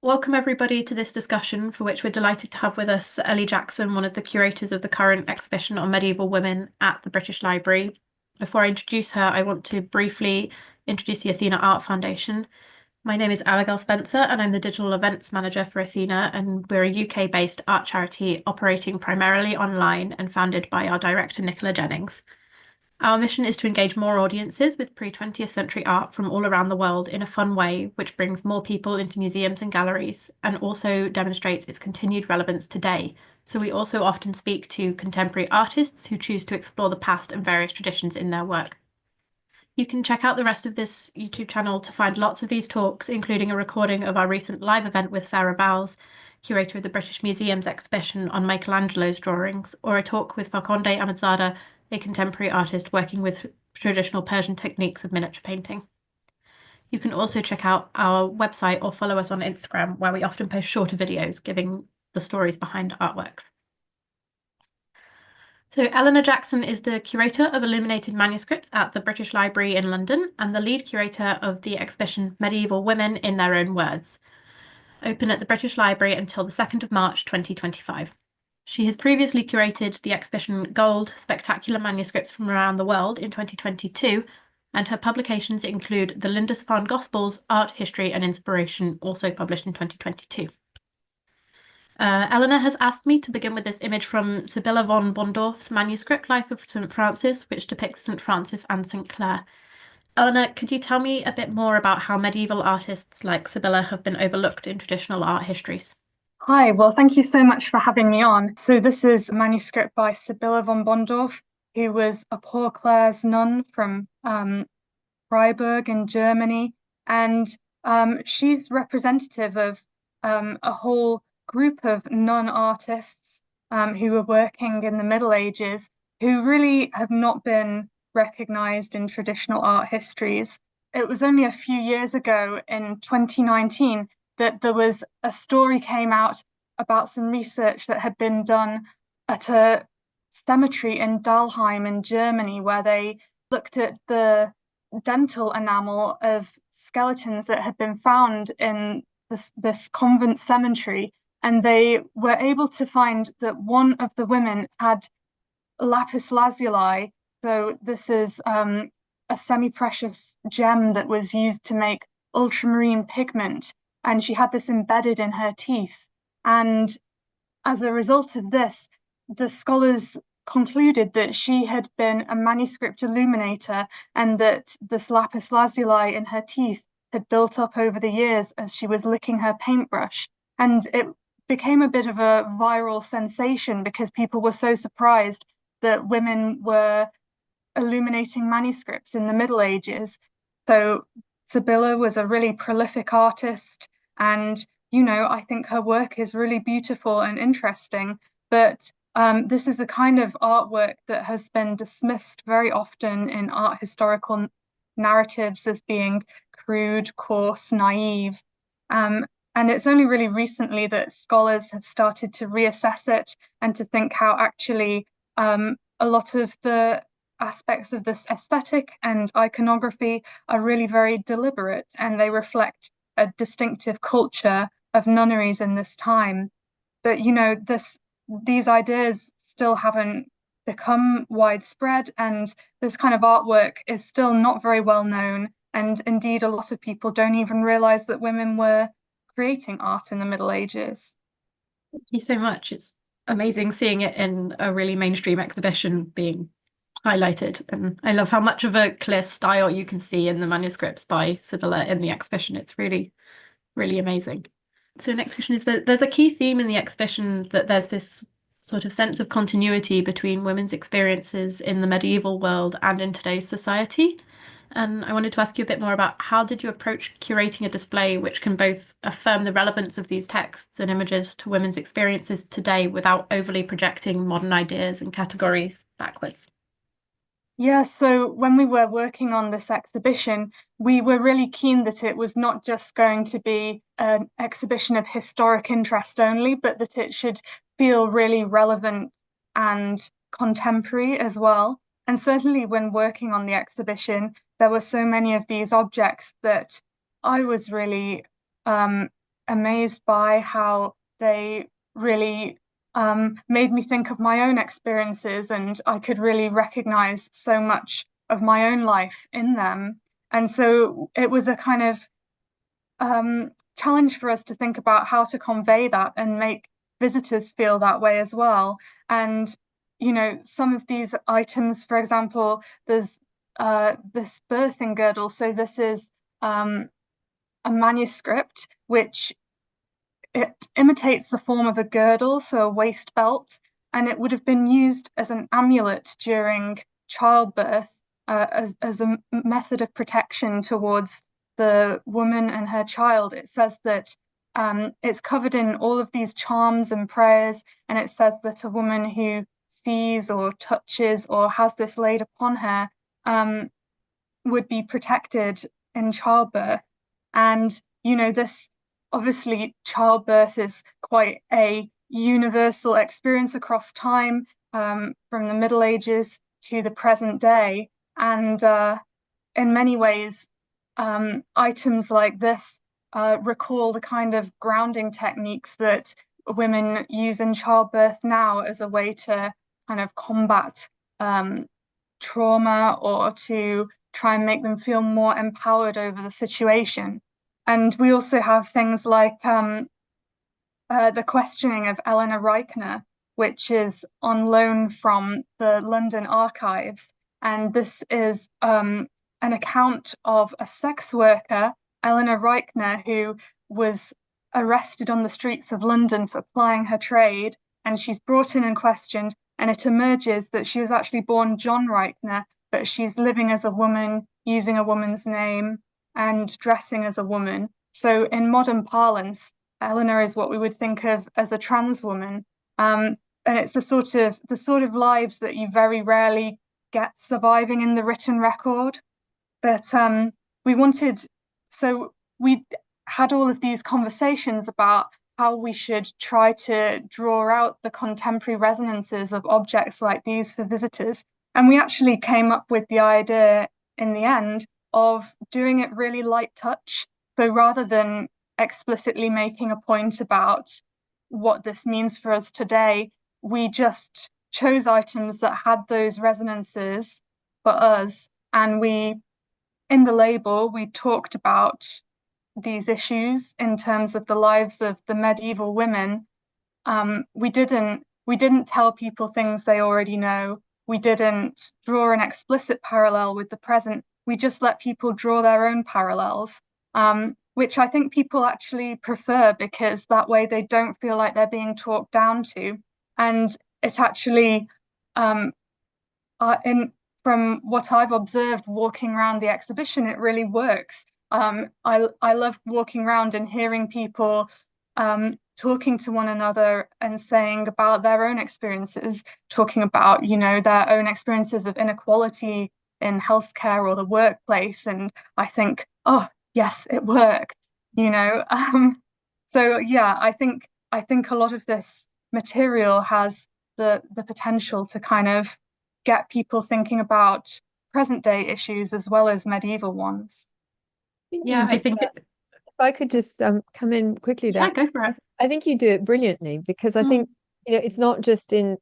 Welcome everybody to this discussion for which we're delighted to have with us Ellie Jackson, one of the curators of the current exhibition on medieval women at the British Library. Before I introduce her, I want to briefly introduce the Athena Art Foundation. My name is Abigail Spencer and I'm the digital events manager for Athena, and we're a UK-based art charity operating primarily online and founded by our director Nicola Jennings. Our mission is to engage more audiences with pre-20th century art from all around the world in a fun way, which brings more people into museums and galleries and also demonstrates its continued relevance today. So we also often speak to contemporary artists who choose to explore the past and various traditions in their work. You can check out the rest of this YouTube channel to find lots of these talks, including a recording of our recent live event with Sarah Bowles, curator of the British Museum's exhibition on Michelangelo's drawings, or a talk with Falconde Ahmadzada, a contemporary artist working with traditional Persian techniques of miniature painting. You can also check out our website or follow us on Instagram, where we often post shorter videos giving the stories behind artworks. So Eleanor Jackson is the curator of illuminated manuscripts at the British Library in London and the lead curator of the exhibition Medieval Women in Their Own Words, open at the British Library until the 2nd of March 2025. She has previously curated the exhibition Gold, Spectacular Manuscripts from Around the World in 2022, and her publications include the Lindisfarne Gospels, Art, History and Inspiration, also published in 2022. Eleanor has asked me to begin with this image from Sibilla von Bondorf's manuscript Life of St. Francis, which depicts St. Francis and St. Clare. Eleanor, could you tell me a bit more about how medieval artists like Sibilla have been overlooked in traditional art histories? Hi, well, thank you so much for having me on. So this is a manuscript by Sibilla von Bondorf, who was a Poor Clare's nun from Freiburg in Germany. And she's representative of a whole group of nun artists who were working in the Middle Ages, who really have not been recognized in traditional art histories. It was only a few years ago in 2019 that there was a story came out about some research that had been done at a cemetery in Dalheim in Germany, where they looked at the dental enamel of skeletons that had been found in this convent cemetery, and they were able to find that one of the women had lapis lazuli. So this is a semi-precious gem that was used to make ultramarine pigment, and she had this embedded in her teeth. And as a result of this, the scholars concluded that she had been a manuscript illuminator and that this lapis lazuli in her teeth had built up over the years as she was licking her paintbrush. And it became a bit of a viral sensation because people were so surprised that women were illuminating manuscripts in the Middle Ages. So Sibilla was a really prolific artist, and I think her work is really beautiful and interesting. But this is the kind of artwork that has been dismissed very often in art historical narratives as being crude, coarse, naive. And it's only really recently that scholars have started to reassess it and to think how actually a lot of the aspects of this aesthetic and iconography are really very deliberate, and they reflect a distinctive culture of nunneries in this time. But these ideas still haven't become widespread, and this kind of artwork is still not very well known. And indeed, a lot of people don't even realize that women were creating art in the Middle Ages. Thank you so much. It's amazing seeing it in a really mainstream exhibition being highlighted. And I love how much of a clear style you can see in the manuscripts by Sibilla in the exhibition. It's really, really amazing. So the next question is that there's a key theme in the exhibition that there's this sort of sense of continuity between women's experiences in the medieval world and in today's society. And I wanted to ask you a bit more about how did you approach curating a display which can both affirm the relevance of these texts and images to women's experiences today without overly projecting modern ideas and categories backwards? Yeah, so when we were working on this exhibition, we were really keen that it was not just going to be an exhibition of historic interest only, but that it should feel really relevant and contemporary as well. And certainly when working on the exhibition, there were so many of these objects that I was really amazed by how they really made me think of my own experiences, and I could really recognize so much of my own life in them. And so it was a kind of challenge for us to think about how to convey that and make visitors feel that way as well. And, you know, some of these items, for example, there's this birthing girdle. So this is a manuscript which it imitates the form of a girdle, so a waist belt, and it would have been used as an amulet during childbirth, as a method of protection towards the woman and her child. It says that it's covered in all of these charms and prayers, and it says that a woman who sees or touches or has this laid upon her would be protected in childbirth. And, you know, this obviously childbirth is quite a universal experience across time, from the Middle Ages to the present day. And in many ways, items like this recall the kind of grounding techniques that women use in childbirth now as a way to kind of combat trauma, or to try and make them feel more empowered over the situation. And we also have things like the questioning of Eleanor Reichner, which is on loan from the London archives. And this is an account of a sex worker, Eleanor Reichner, who was arrested on the streets of London for plying her trade. And she's brought in and questioned, and it emerges that she was actually born John Reichner, but she's living as a woman, using a woman's name, and dressing as a woman. So in modern parlance, Eleanor is what we would think of as a trans woman. And it's the sort of lives that you very rarely get surviving in the written record. But we had all of these conversations about how we should try to draw out the contemporary resonances of objects like these for visitors. And we actually came up with the idea in the end of doing it really light touch. So rather than explicitly making a point about what this means for us today, we just chose items that had those resonances for us. And in the label, we talked about these issues in terms of the lives of the medieval women. We didn't tell people things they already know. We didn't draw an explicit parallel with the present. We just let people draw their own parallels, which I think people actually prefer, because that way they don't feel like they're being talked down to. And it actually, from what I've observed walking around the exhibition, it really works. I love walking around and hearing people talking to one another and saying about their own experiences, talking about, you know, their own experiences of inequality in healthcare or the workplace. And I think, oh, yes, it worked, you know. So yeah, I think a lot of this material has the potential to kind of get people thinking about present day issues as well as medieval ones. Yeah, I think if I could just come in quickly there. Yeah, go for it. I think you do it brilliantly, because I think, you know, it's not just in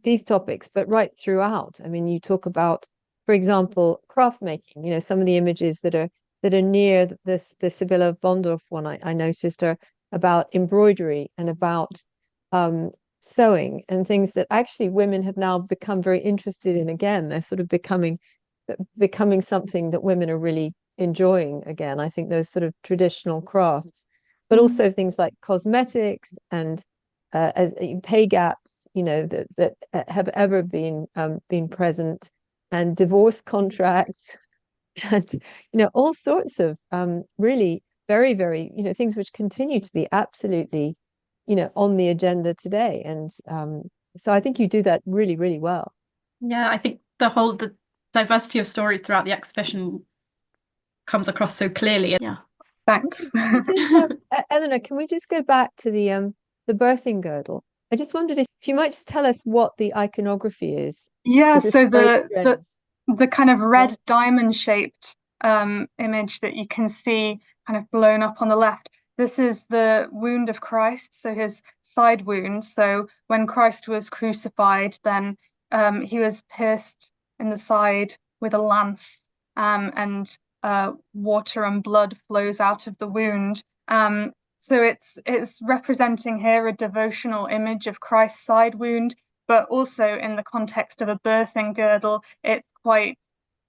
these topics, but right throughout. I mean, you talk about, for example, craft making. You know, some of the images that are near the Sibilla von Bondorf one I noticed are about embroidery and about sewing and things that actually women have now become very interested in again. They're sort of becoming something that women are really enjoying again. I think those sort of traditional crafts, but also things like cosmetics and as pay gaps, you know, that have ever been present, and divorce contracts, and, you know, all sorts of really very, very, you know, things which continue to be absolutely, you know, on the agenda today. And so I think you do that really, really well. Yeah, I think the diversity of stories throughout the exhibition comes across so clearly. Yeah. Thanks. Eleanor, can we just go back to the birthing girdle? I just wondered if you might just tell us what the iconography is. Yeah, so the kind of red Yeah. diamond shaped image that you can see kind of blown up on the left, this is the wound of Christ, so his side wound. So when Christ was crucified, then he was pierced in the side with a lance, and water and blood flows out of the wound. So it's representing here a devotional image of Christ's side wound, but also in the context of a birthing girdle, it's quite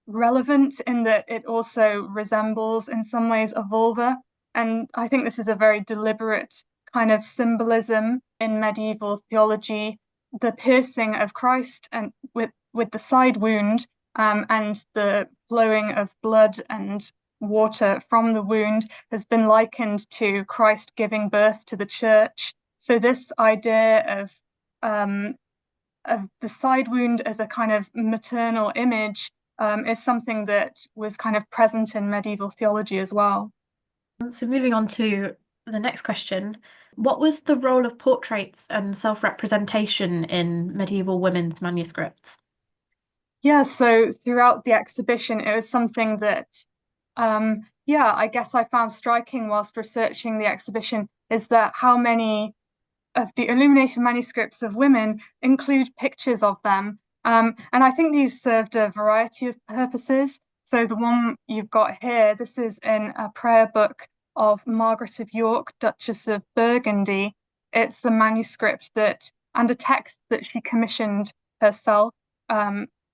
relevant in that it also resembles in some ways a vulva. And I think this is a very deliberate kind of symbolism in medieval theology. The piercing of Christ and with the side wound, and the flowing of blood and water from the wound has been likened to Christ giving birth to the church. So this idea of the side wound as a kind of maternal image is something that was kind of present in medieval theology as well. So moving on to the next question, what was the role of portraits and self-representation in medieval women's manuscripts? Yeah, so throughout the exhibition, it was something that, I guess I found striking whilst researching the exhibition is that how many of the illuminated manuscripts of women include pictures of them. And I think these served a variety of purposes. So the one you've got here, this is in a prayer book of Margaret of York, Duchess of Burgundy. It's a manuscript and a text that she commissioned herself.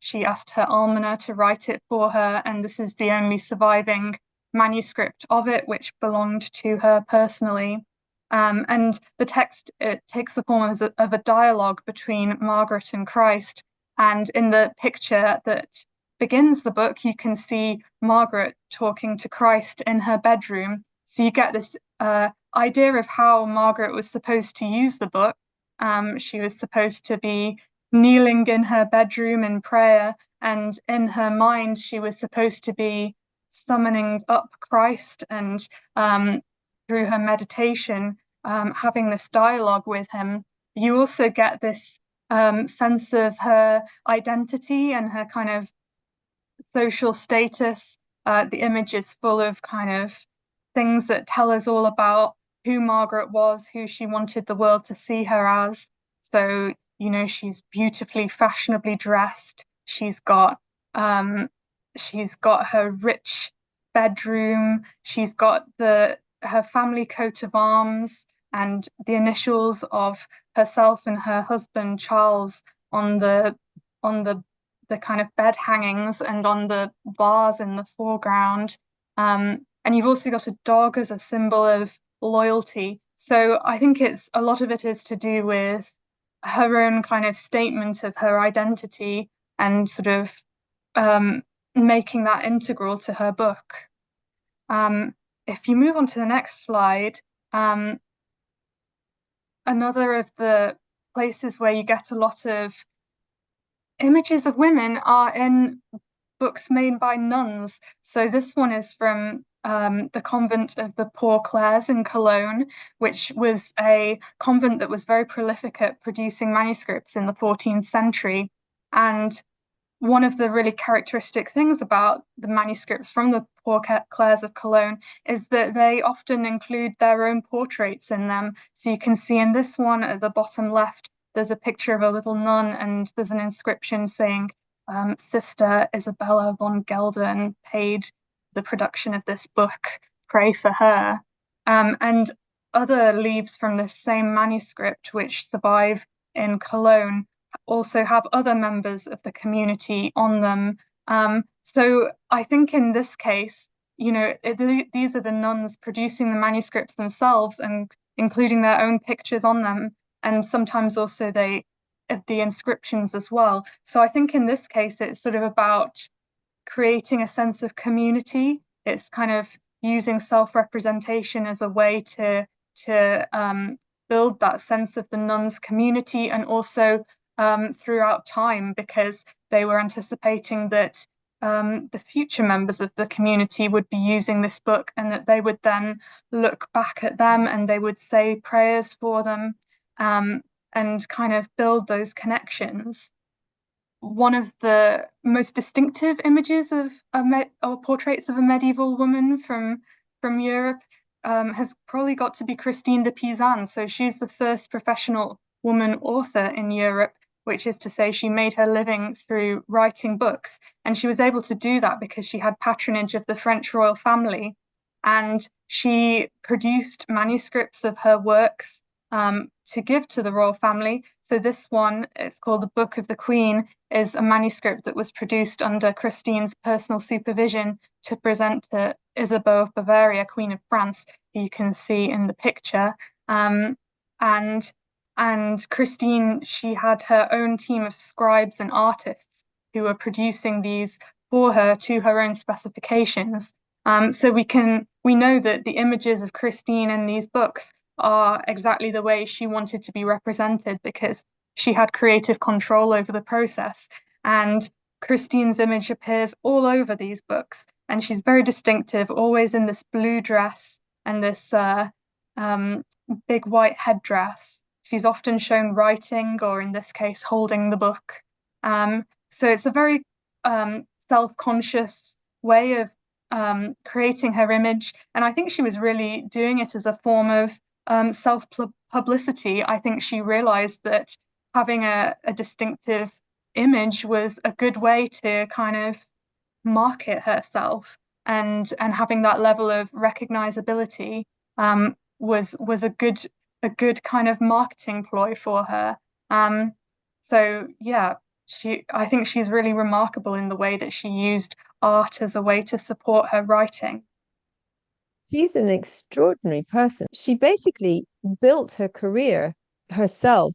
She asked her almoner to write it for her, and this is the only surviving manuscript of it, which belonged to her personally. And the text, it takes the form of a dialogue between Margaret and Christ. And in the picture that begins the book, you can see Margaret talking to Christ in her bedroom. So you get this idea of how Margaret was supposed to use the book. She was supposed to be kneeling in her bedroom in prayer, and in her mind, she was supposed to be summoning up Christ and through her meditation, having this dialogue with him. You also get this sense of her identity and her kind of social status. The image is full of kind of things that tell us all about who Margaret was, who she wanted the world to see her as. So, she's beautifully, fashionably dressed. She's got her rich bedroom. She's got her family coat of arms and the initials of herself and her husband Charles on the kind of bed hangings and on the vase in the foreground. And you've also got a dog as a symbol of loyalty. So I think a lot of it is to do with her own kind of statement of her identity and sort of making that integral to her book. If you move on to the next slide, another of the places where you get a lot of images of women are in books made by nuns. So this one is from the convent of the Poor Clares in Cologne, which was a convent that was very prolific at producing manuscripts in the 14th century. And one of the really characteristic things about the manuscripts from the Poor Clares of Cologne is that they often include their own portraits in them. So you can see in this one at the bottom left, there's a picture of a little nun and there's an inscription saying, Sister Isabella von Gelden paid the production of this book, pray for her. And other leaves from this same manuscript, which survive in Cologne, also have other members of the community on them. So I think in this case, these are the nuns producing the manuscripts themselves and including their own pictures on them, and sometimes also the inscriptions as well. So I think in this case, it's sort of about creating a sense of community. It's kind of using self-representation as a way to build that sense of the nuns' community, and also throughout time, because they were anticipating that the future members of the community would be using this book, and that they would then look back at them and they would say prayers for them, and kind of build those connections. One of the most distinctive images of or portraits of a medieval woman from Europe has probably got to be Christine de Pizan. So she's the first professional woman author in Europe, which is to say she made her living through writing books. And she was able to do that because she had patronage of the French royal family. And she produced manuscripts of her works to give to the royal family. So this one, it's called the Book of the Queen, is a manuscript that was produced under Christine's personal supervision to present to Isabeau of Bavaria, Queen of France, who you can see in the picture. And Christine, she had her own team of scribes and artists who were producing these for her to her own specifications. So we know that the images of Christine in these books are exactly the way she wanted to be represented because she had creative control over the process. And Christine's image appears all over these books, and she's very distinctive, always in this blue dress and this big white headdress. She's often shown writing, or in this case, holding the book. So it's a very self-conscious way of creating her image. And I think she was really doing it as a form of self-publicity. I think she realized that having a distinctive image was a good way to kind of market herself, and having that level of recognizability was a good kind of marketing ploy for her. So yeah, I think she's really remarkable in the way that she used art as a way to support her writing. She's an extraordinary person. She basically built her career herself.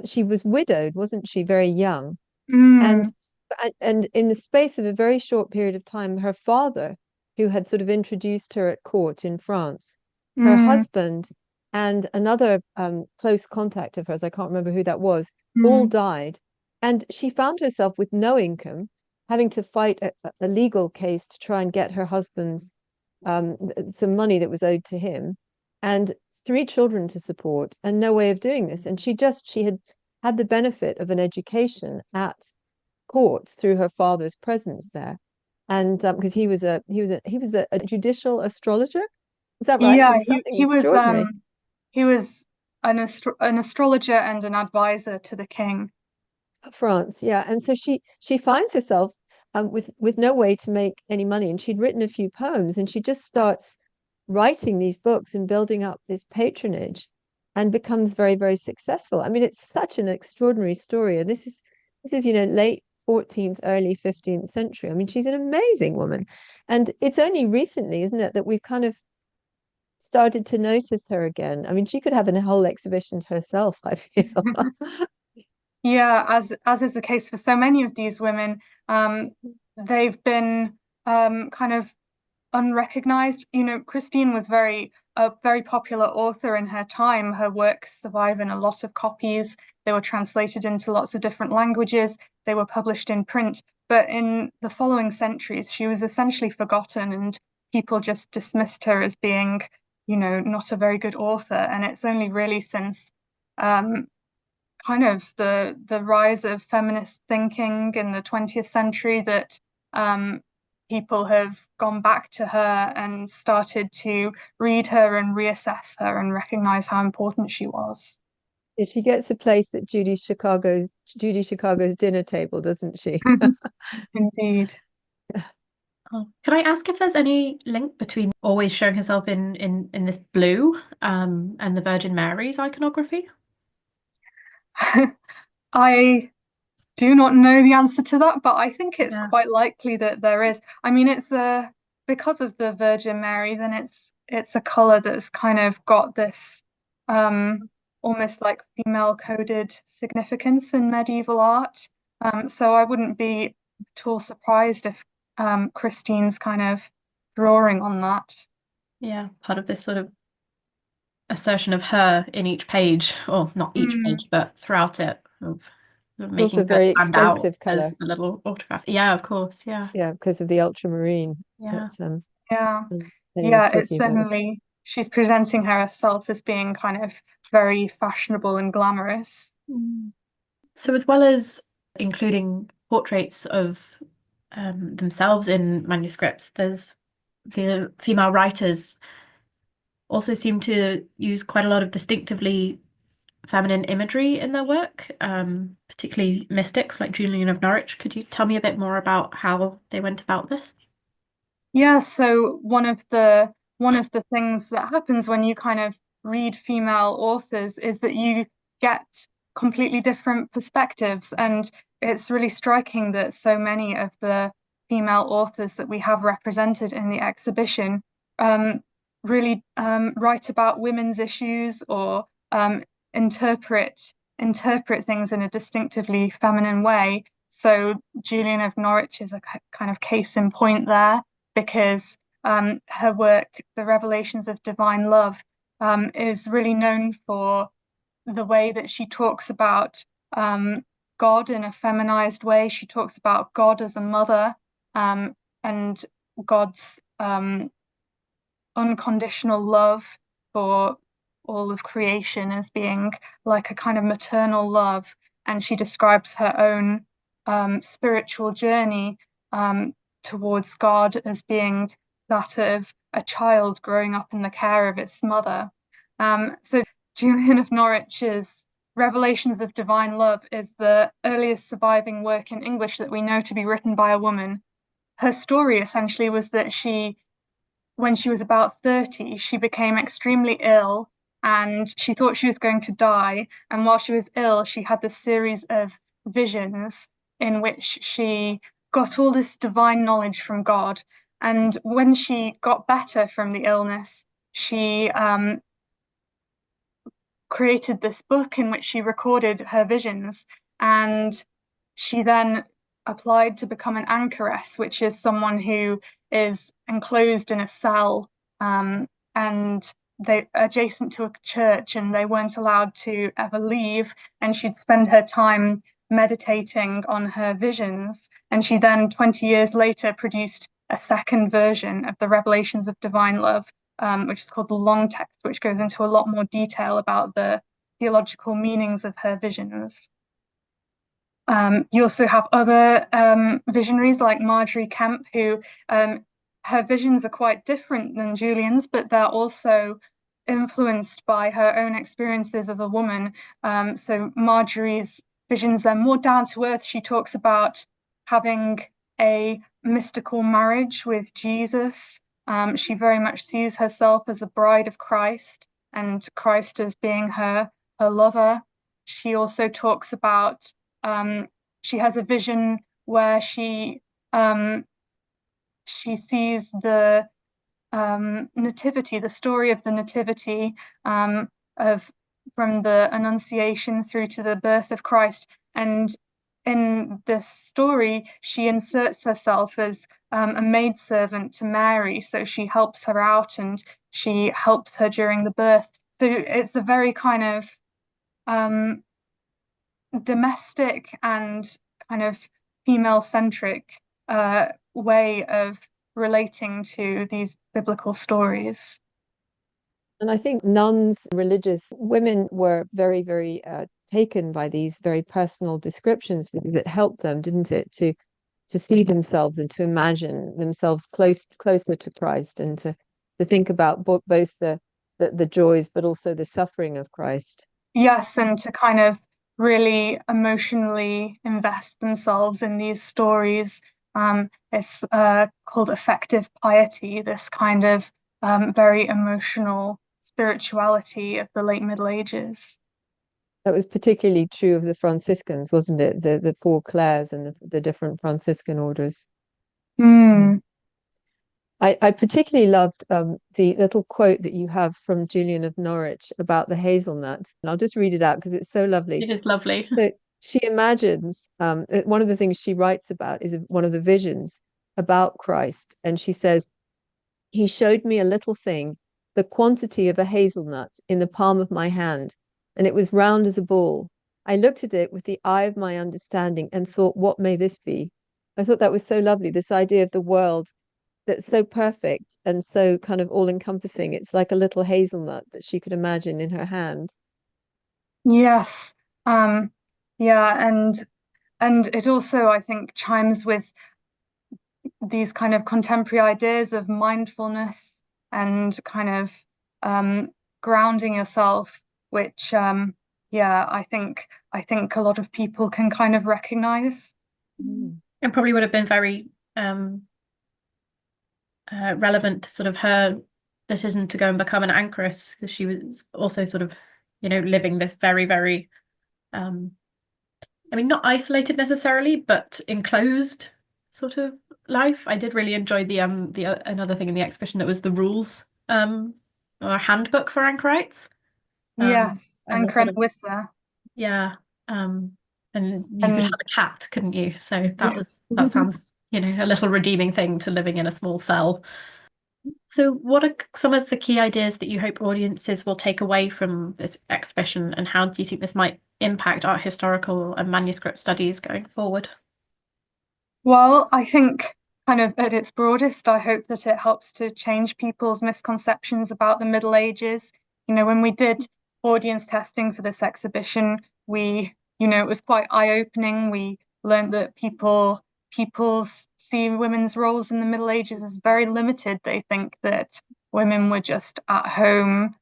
She was widowed, wasn't she, very young? Mm, And in the space of a very short period of time, her father, who had sort of introduced her at court in France, her mm, husband, and another close contact of hers, I can't remember who that was, all mm, died. And she found herself with no income, having to fight a legal case to try and get her husband's some money that was owed to him, and three children to support, and no way of doing this. And she had the benefit of an education at courts through her father's presence there, and because he was a judicial astrologer. Is that right? He yeah, was something he was extraordinary. he was an astrologer and an advisor to the king. France, yeah. And so she finds herself with no way to make any money, and she'd written a few poems, and she just starts writing these books and building up this patronage, and becomes very, very successful. I mean, it's such an extraordinary story, and this is late 14th, early 15th century. I mean, she's an amazing woman, and it's only recently, isn't it, that we've kind of started to notice her again. I mean, she could have a whole exhibition to herself, I feel. Yeah, as is the case for so many of these women, they've been kind of unrecognized. Christine was a very popular author in her time. Her works survive in a lot of copies. They were translated into lots of different languages. They were published in print. But in the following centuries, she was essentially forgotten, and people just dismissed her as being, not a very good author. And it's only really since um, kind of the rise of feminist thinking in the 20th century that people have gone back to her and started to read her and reassess her and recognize how important she was. Yeah, she gets a place at Judy Chicago's dinner table, doesn't she? Indeed. Oh. Can I ask if there's any link between always showing herself in this blue and the Virgin Mary's iconography? I do not know the answer to that, but I think it's Yeah. quite likely that there is. I mean, it's because of the Virgin Mary, then it's a color that's kind of got this almost like female coded significance in medieval art. So I wouldn't be at all surprised if Christine's kind of drawing on that. Yeah, part of this sort of assertion of her in each page, or not each Mm, page, but throughout it, of It's also making her very stand out expensive color. as a little autograph. Yeah, of course. Yeah. Yeah, because of the ultramarine that Yeah. yeah. Penny was Yeah, it's talking about. certainly, she's presenting herself as being kind of very fashionable and glamorous. Mm. So as well as including portraits of themselves in manuscripts, there's the female writers also seem to use quite a lot of distinctively feminine imagery in their work, particularly mystics like Julian of Norwich. Could you tell me a bit more about how they went about this? Yeah, so one of the things that happens when you kind of read female authors is that you get completely different perspectives, and it's really striking that so many of the female authors that we have represented in the exhibition um, really write about women's issues or interpret interpret things in a distinctively feminine way. So Julian of Norwich is a kind of case in point there, because her work, The Revelations of Divine Love, is really known for the way that she talks about God in a feminized way. She talks about God as a mother, and God's unconditional love for all of creation as being like a kind of maternal love. And she describes her own spiritual journey towards God as being that of a child growing up in the care of its mother. So Julian of Norwich's Revelations of Divine Love is the earliest surviving work in English that we know to be written by a woman. Her story essentially was that when she was about 30, she became extremely ill and she thought she was going to die. And while she was ill, she had this series of visions in which she got all this divine knowledge from God. And when she got better from the illness, she created this book in which she recorded her visions. And she then applied to become an anchoress, which is someone who is enclosed in a cell, and they adjacent to a church, and they weren't allowed to ever leave. And she'd spend her time meditating on her visions. And she then, 20 years later, produced a second version of the Revelations of Divine Love, which is called the Long Text, which goes into a lot more detail about the theological meanings of her visions. You also have other visionaries like Margery Kemp, who her visions are quite different than Julian's, but they're also influenced by her own experiences as a woman. So Margery's visions, they're more down to earth. She talks about having a mystical marriage with Jesus. She very much sees herself as a bride of Christ, and Christ as being her lover. She also talks about she has a vision where she sees the nativity, the story of the nativity, of from the Annunciation through to the birth of Christ. And in this story, she inserts herself as a maidservant to Mary. So she helps her out and she helps her during the birth. So it's a very kind of domestic and kind of female-centric way of relating to these biblical stories. And I think nuns, religious women were very, very taken by these very personal descriptions because it helped them, didn't it, to see themselves and to imagine themselves closer to Christ, and to think about both the joys but also the suffering of Christ. Yes, and to kind of really emotionally invest themselves in these stories. It's called affective piety, this kind of very emotional spirituality of the late Middle Ages. That was particularly true of the Franciscans, wasn't it? The four clares and the different Franciscan orders. Mm. I particularly loved the little quote that you have from Julian of Norwich about the hazelnut. And I'll just read it out because it's so lovely. It is lovely. So she imagines, one of the things she writes about is one of the visions about Christ. And she says, "He showed me a little thing, the quantity of a hazelnut in the palm of my hand, and it was round as a ball. I looked at it with the eye of my understanding and thought, what may this be?" I thought that was so lovely, this idea of the world that's so perfect and so kind of all-encompassing. It's like a little hazelnut that she could imagine in her hand. Yes. Yeah, and it also, I think, chimes with these kind of contemporary ideas of mindfulness and kind of grounding yourself, which I think a lot of people can kind of recognize. And probably would have been very relevant to sort of her decision to go and become an anchorite, because she was also sort of, living this very, very, I mean, not isolated necessarily, but enclosed sort of life. I did really enjoy the another thing in the exhibition that was the rules or a handbook for anchorites. Yes, And the Anchor sort and of, Whistler. yeah. And you could And have a cat, couldn't you? So yeah. that sounds, a little redeeming thing to living in a small cell. So what are some of the key ideas that you hope audiences will take away from this exhibition, and how do you think this might impact art historical and manuscript studies going forward? Well, I think kind of at its broadest, I hope that it helps to change people's misconceptions about the Middle Ages. When we did audience testing for this exhibition, it was quite eye-opening. We learned that people see women's roles in the Middle Ages as very limited. They think that women were just at home,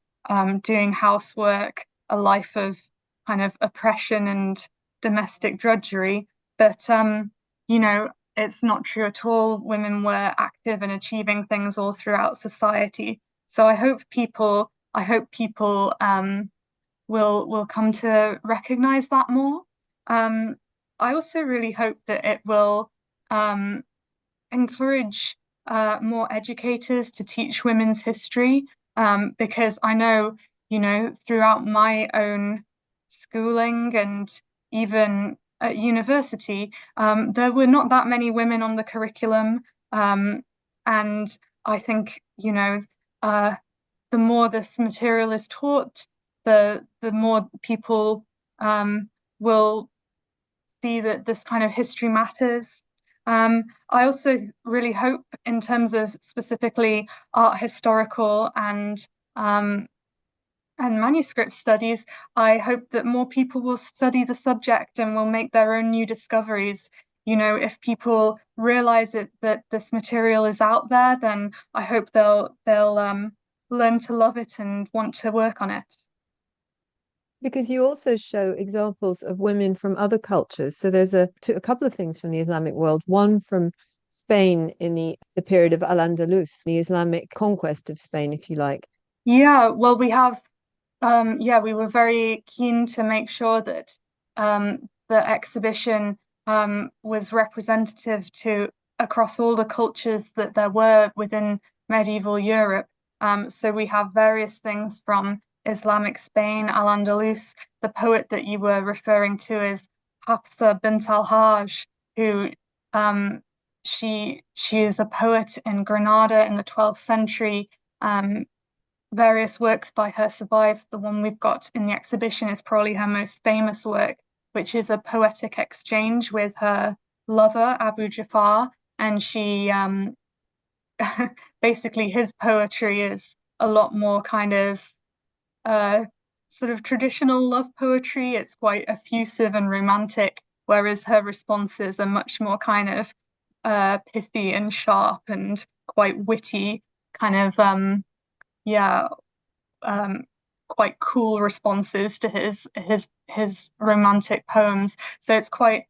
doing housework, a life of kind of oppression and domestic drudgery. But it's not true at all. Women were active and achieving things all throughout society. So I hope people will come to recognize that more. I also really hope that it will encourage more educators to teach women's history, because I know, throughout my own schooling and even at university, there were not that many women on the curriculum. And I think, the more this material is taught, the more people will see that this kind of history matters. I also really hope, in terms of specifically art historical and manuscript studies, I hope that more people will study the subject and will make their own new discoveries. If people realize that this material is out there, then I hope they'll learn to love it and want to work on it. Because you also show examples of women from other cultures. So there's a couple of things from the Islamic world. One from Spain in the period of Al-Andalus, the Islamic conquest of Spain, if you like. Yeah, well, we have, we were very keen to make sure that the exhibition was representative to across all the cultures that there were within medieval Europe. So we have various things from Islamic Spain, Al-Andalus. The poet that you were referring to is Hafsa bint al-Hajj, who she is a poet in Granada in the 12th century. Various works by her survive. The one we've got in the exhibition is probably her most famous work, which is a poetic exchange with her lover, Abu Jafar. And she basically, his poetry is a lot more kind of sort of traditional love poetry. It's quite effusive and romantic, whereas her responses are much more kind of pithy and sharp and quite witty, kind of quite cool responses to his romantic poems. So it's quite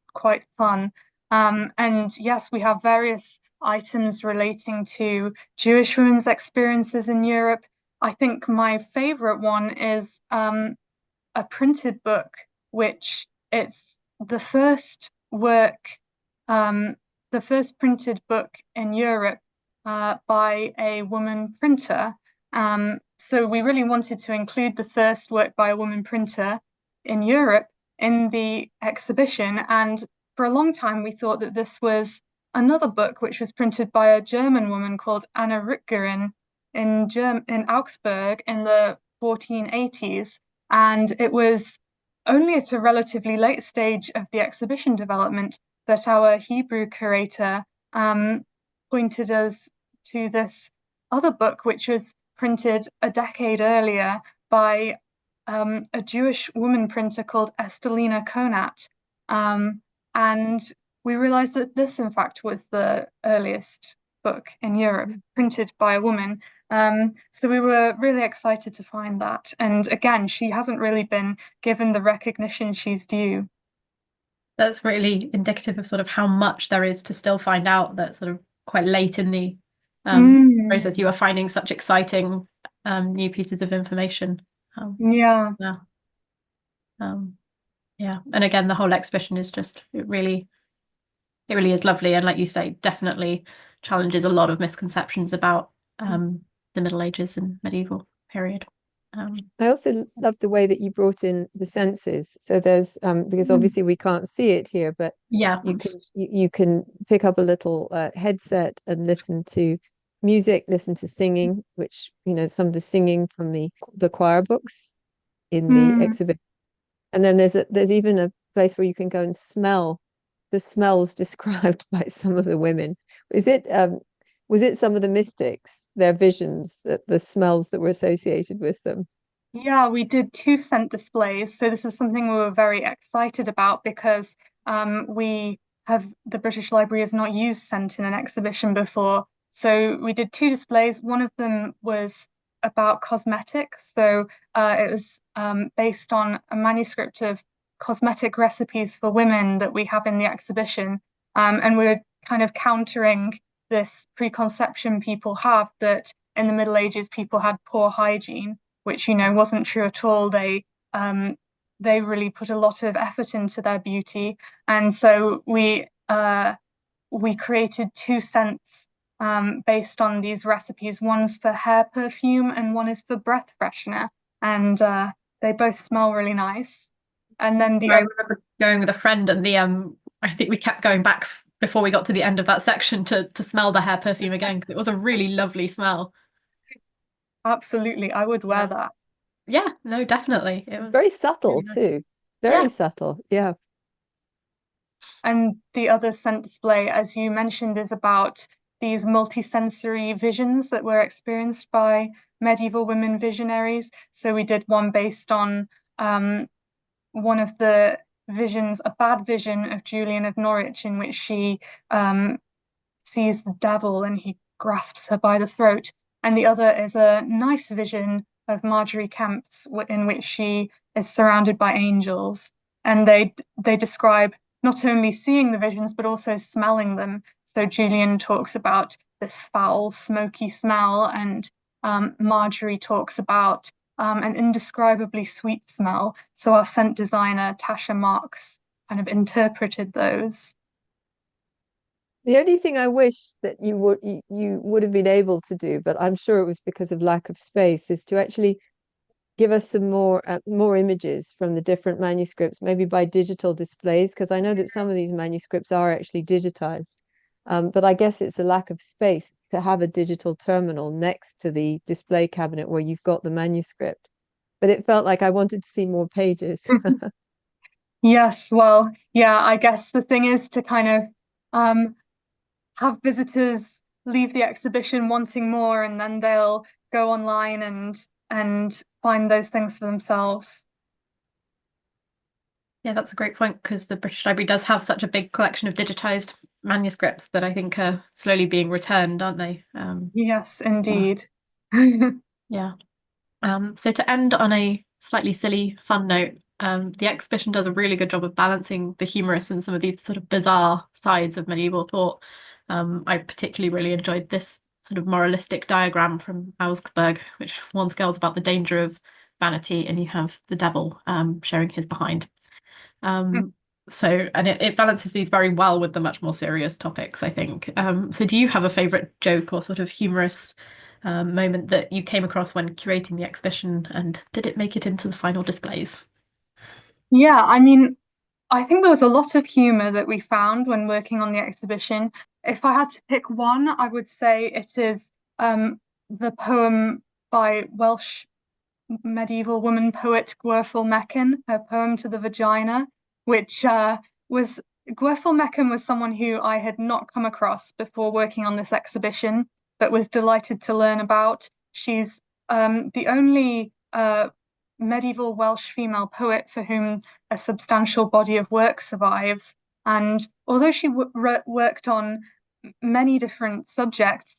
fun. And yes, we have various items relating to Jewish women's experiences in Europe. I think my favorite one is a printed book, which it's the first work, the first printed book in Europe by a woman printer. So we really wanted to include the first work by a woman printer in Europe in the exhibition. And for a long time, we thought that this was another book which was printed by a German woman called Anna Rüttgerin in Augsburg in the 1480s. And it was only at a relatively late stage of the exhibition development that our Hebrew curator pointed us to this other book, which was printed a decade earlier by a Jewish woman printer called Estelina Konat. And we realized that this, in fact, was the earliest book in Europe printed by a woman. So we were really excited to find that. And again, she hasn't really been given the recognition she's due. That's really indicative of sort of how much there is to still find out, that sort of quite late in the process you are finding such exciting new pieces of information. Yeah. Yeah. Yeah. And again, the whole exhibition is just, it really is lovely. And like you say, definitely challenges a lot of misconceptions about the Middle Ages and medieval period. I also love the way that you brought in the senses. So there's because obviously we can't see it here, but Yeah. you can pick up a little headset and listen to music, listen to singing, which some of the singing from the choir books in the exhibit. And then there's even a place where you can go and smell the smells described by some of the women. Was it some of the mystics, their visions, that the smells that were associated with them? Yeah, we did 2 scent displays. So this is something we were very excited about because the British Library has not used scent in an exhibition before. So we did 2 displays. One of them was about cosmetics. So it was based on a manuscript of cosmetic recipes for women that we have in the exhibition. And we're kind of countering this preconception people have that in the Middle Ages people had poor hygiene, which wasn't true at all. They really put a lot of effort into their beauty, and so we created 2 scents based on these recipes. One's for hair perfume and one is for breath freshener, and they both smell really nice. And then I remember going with a friend, and I think we kept going back before we got to the end of that section to smell the hair perfume again, because it was a really lovely smell. Absolutely, I would wear that. Yeah, no, definitely. It was very subtle really nice. too. Very subtle. Yeah. And the other scent display, as you mentioned, is about these multi-sensory visions that were experienced by medieval women visionaries. So we did one based on one of the visions, a bad vision of Julian of Norwich, in which she sees the devil and he grasps her by the throat. And the other is a nice vision of Marjorie Kemp's, in which she is surrounded by angels. And they describe not only seeing the visions, but also smelling them. So Julian talks about this foul, smoky smell, and Marjorie talks about an indescribably sweet smell. So our scent designer, Tasha Marks, kind of interpreted those. The only thing I wish that you would have been able to do, but I'm sure it was because of lack of space, is to actually give us some more images from the different manuscripts, maybe by digital displays, because I know that some of these manuscripts are actually digitized. But I guess it's a lack of space to have a digital terminal next to the display cabinet where you've got the manuscript. But it felt like I wanted to see more pages. Yes, well, yeah, I guess the thing is to kind of have visitors leave the exhibition wanting more, and then they'll go online and find those things for themselves. Yeah, that's a great point, because the British Library does have such a big collection of digitized manuscripts that I think are slowly being returned, aren't they? Yes, indeed. Yeah. So to end on a slightly silly, fun note, the exhibition does a really good job of balancing the humorous and some of these sort of bizarre sides of medieval thought. I particularly really enjoyed this sort of moralistic diagram from Augsburg, which warns girls about the danger of vanity, and you have the devil showing his behind. And it balances these very well with the much more serious topics, I think. So do you have a favorite joke or sort of humorous moment that you came across when curating the exhibition, and did it make it into the final displays? Yeah, I mean, I think there was a lot of humor that we found when working on the exhibition. If I had to pick one, I would say it is the poem by Welsh medieval woman poet Gwerfyl Meccan, her poem to the vagina, which was Gwerfyl Meccan was someone who I had not come across before working on this exhibition, but was delighted to learn about. She's the only medieval Welsh female poet for whom a substantial body of work survives. And although she worked on many different subjects,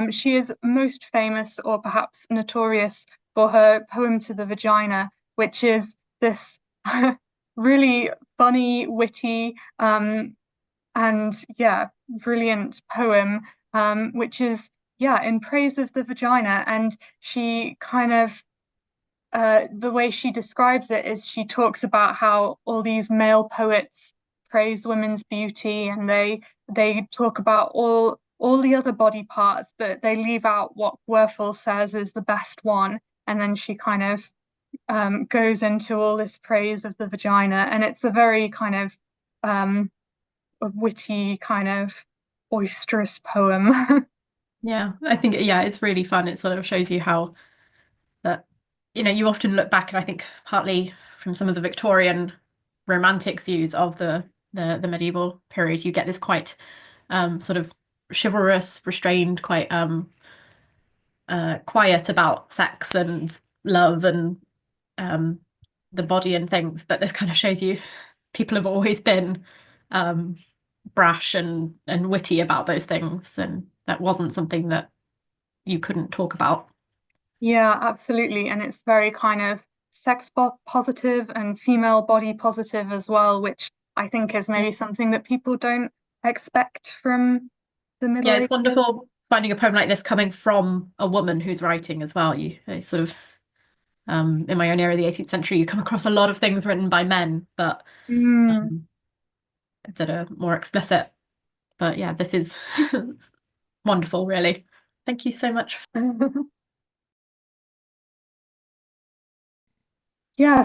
She is most famous, or perhaps notorious, for her poem to the vagina, which is this really funny, witty, and yeah, brilliant poem, which is in praise of the vagina. And she kind of the way she describes it is she talks about how all these male poets praise women's beauty, and they talk about all the other body parts, but they leave out what Werfel says is the best one. And then she kind of goes into all this praise of the vagina, and it's a very kind of a witty, kind of boisterous poem. Yeah, I think it's really fun. It sort of shows you how that, you often look back, and I think partly from some of the Victorian romantic views of the medieval period, you get this quite sort of chivalrous, restrained, quite quiet about sex and love and the body and things. But this kind of shows you people have always been brash and witty about those things, and that wasn't something that you couldn't talk about. Yeah, absolutely. And it's very kind of sex positive and female body positive as well, which I think is maybe something that people don't expect from the Middle Yeah, it's Ages. wonderful finding a poem like this coming from a woman who's writing as well. They sort of in my own era, the 18th century, you come across a lot of things written by men, but that are more explicit. But yeah, this is wonderful, really. Thank you so much. Yeah,